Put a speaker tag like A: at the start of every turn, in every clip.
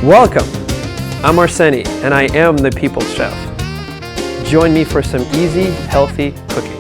A: Welcome! I'm Arseni, and I am the People's Chef. Join me for some easy, healthy cooking.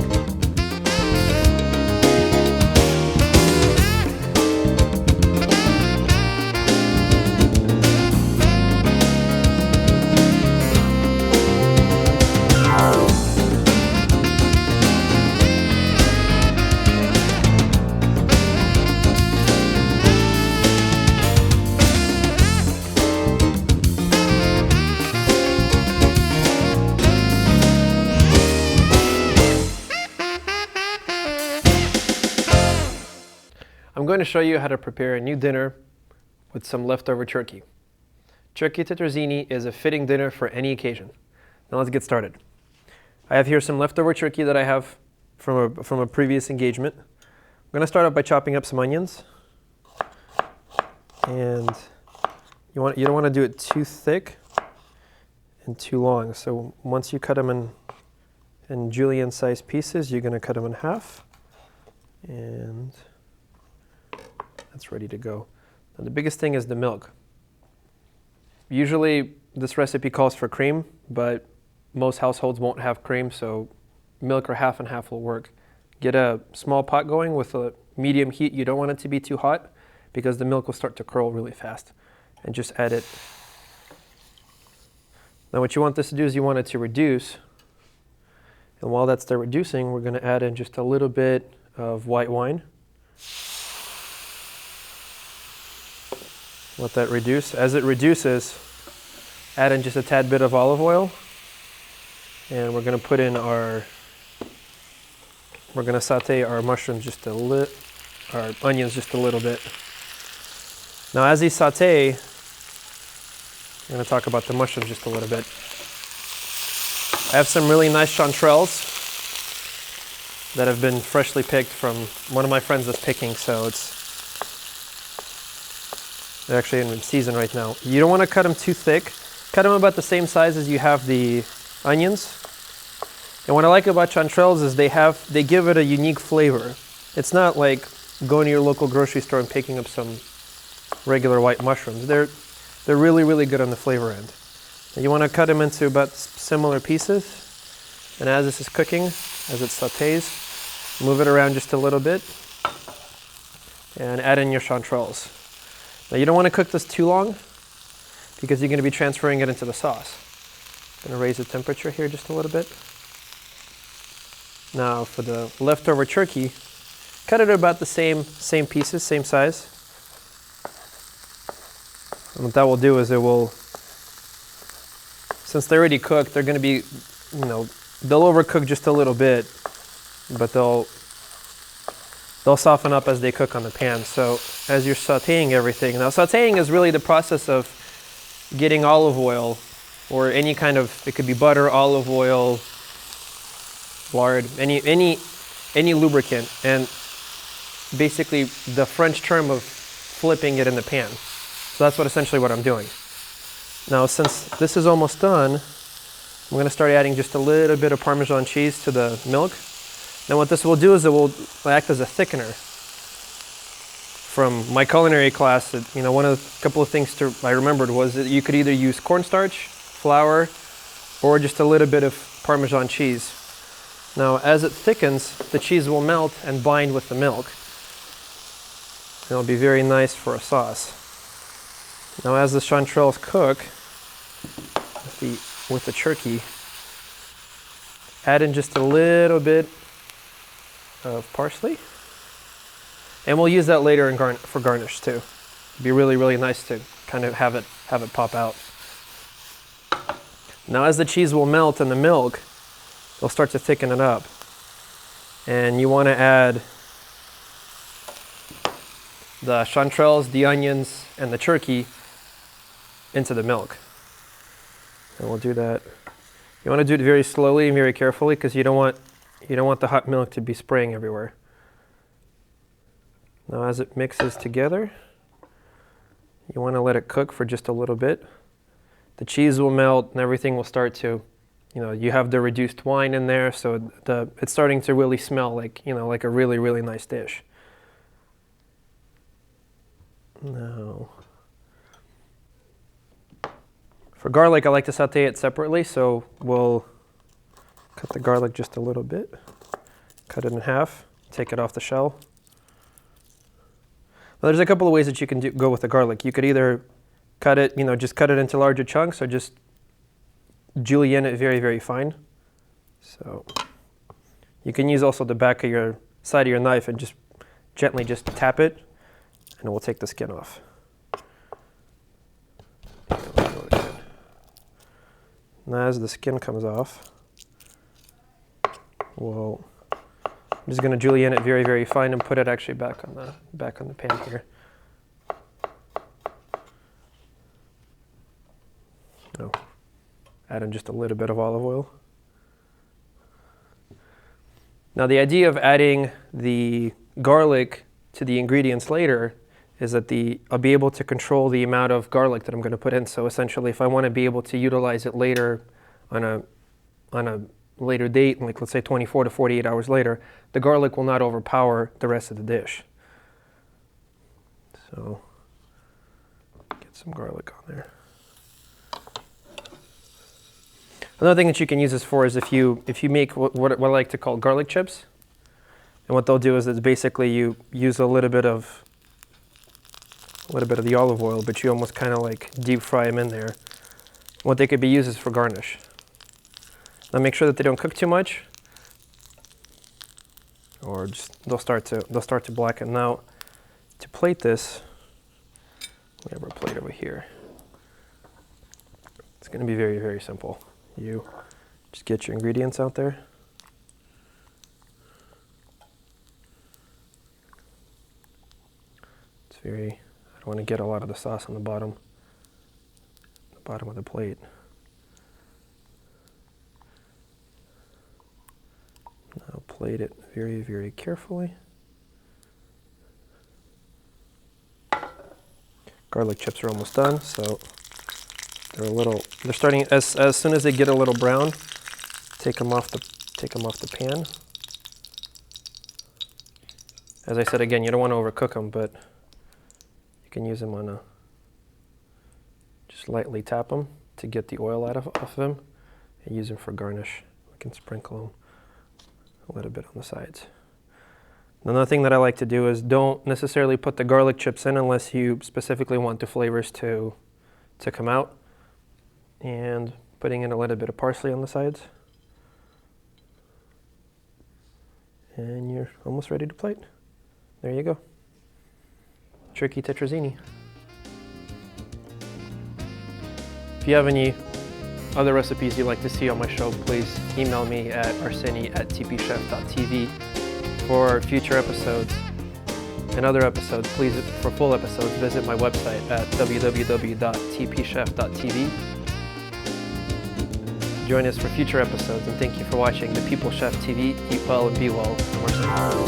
A: I'm going to show you how to prepare a new dinner with some leftover turkey. Turkey Tetrazini is a fitting dinner for any occasion. Now let's get started. I have here some leftover turkey that I have from a previous engagement. I'm going to start out by chopping up some onions. And you don't want to do it too thick and too long. So once you cut them in julienne-sized pieces, you're going to cut them in half. And that's ready to go. Now the biggest thing is the milk. Usually this recipe calls for cream, but most households won't have cream, so milk or half and half will work. Get a small pot going with a medium heat. You don't want it to be too hot because the milk will start to curl really fast. And just add it. Now what you want this to do is you want it to reduce. And while that's still reducing, we're going to add in just a little bit of white wine. Let that reduce. As it reduces, add in just a tad bit of olive oil. And we're going to put in we're going to saute our mushrooms our onions just a little bit. Now as these saute, I'm going to talk about the mushrooms just a little bit. I have some really nice chanterelles that have been freshly picked from one of my friends that's picking, so they're actually in season right now. You don't want to cut them too thick. Cut them about the same size as you have the onions. And what I like about chanterelles is they give it a unique flavor. It's not like going to your local grocery store and picking up some regular white mushrooms. They're really, really good on the flavor end. And you want to cut them into about similar pieces. And as this is cooking, as it sautés, move it around just a little bit and add in your chanterelles. Now you don't want to cook this too long because you're going to be transferring it into the sauce. I'm going to raise the temperature here just a little bit. Now for the leftover turkey, cut it about the same pieces, same size. And what that will do is since they're already cooked, they're going to be, they'll overcook just a little bit, but they'll soften up as they cook on the pan. So as you're sauteing everything, now sauteing is really the process of getting olive oil or any kind of, it could be butter, olive oil, lard, any lubricant, and basically the French term of flipping it in the pan. So that's essentially what I'm doing. Now since this is almost done, I'm going to start adding just a little bit of Parmesan cheese to the milk. Now what this will do is it will act as a thickener. From my culinary class, couple of things I remembered was that you could either use cornstarch, flour, or just a little bit of Parmesan cheese. Now as it thickens, the cheese will melt and bind with the milk. And it'll be very nice for a sauce. Now as the chanterelles cook with the turkey, add in just a little bit of parsley. And we'll use that later for garnish too. It'd be really, really nice to kind of have it pop out. Now as the cheese will melt in the milk, it'll start to thicken it up. And you want to add the chanterelles, the onions, and the turkey into the milk. And we'll do that. You want to do it very slowly and very carefully because you don't want the hot milk to be spraying everywhere. Now as it mixes together, you want to let it cook for just a little bit. The cheese will melt and everything will start to, you have the reduced wine in there, so it's starting to really smell like, like a really, really nice dish. Now, For garlic, I like to saute it separately, so we'll cut the garlic just a little bit, cut it in half, take it off the shell. Now, there's a couple of ways that you can go with the garlic. You could either cut it, just cut it into larger chunks, or just julienne it very, very fine. So you can use also the back of your side of your knife and just gently just tap it, and it will take the skin off. Now as the skin comes off, I'm just going to julienne it very, very fine and put it actually back on the pan here. Oh, add in just a little bit of olive oil. Now the idea of adding the garlic to the ingredients later is that I'll be able to control the amount of garlic that I'm going to put in. So essentially, if I want to be able to utilize it later on a later date, like let's say 24 to 48 hours later, the garlic will not overpower the rest of the dish. So get some garlic on there. Another thing that you can use this for is if you make what I like to call garlic chips. And what they'll do is it's basically you use a little bit of the olive oil, but you almost kind of like deep fry them in there. What they could be used is for garnish. Now make sure that they don't cook too much, or just they'll start to blacken. Now to plate this, we have our plate over here. It's going to be very, very simple. You just get your ingredients out there. I don't want to get a lot of the sauce on the bottom of the plate. Now plate it very, very carefully. Garlic chips are almost done, so they're starting, as soon as they get a little brown, take them off the pan. As I said again, you don't want to overcook them, but you can use them just lightly tap them to get the oil off of them, and use them for garnish. We can sprinkle them a little bit on the sides. Another thing that I like to do is don't necessarily put the garlic chips in unless you specifically want the flavors to come out. And putting in a little bit of parsley on the sides. And you're almost ready to plate. There you go. Tricky Tetrazini. If you have any other recipes you'd like to see on my show, please email me at arseni@tpchef.tv for future episodes. And other episodes, please, for full episodes, visit my website at www.tpchef.tv. Join us for future episodes, and thank you for watching The People Chef TV. Eat well and be well. I'm Arseni.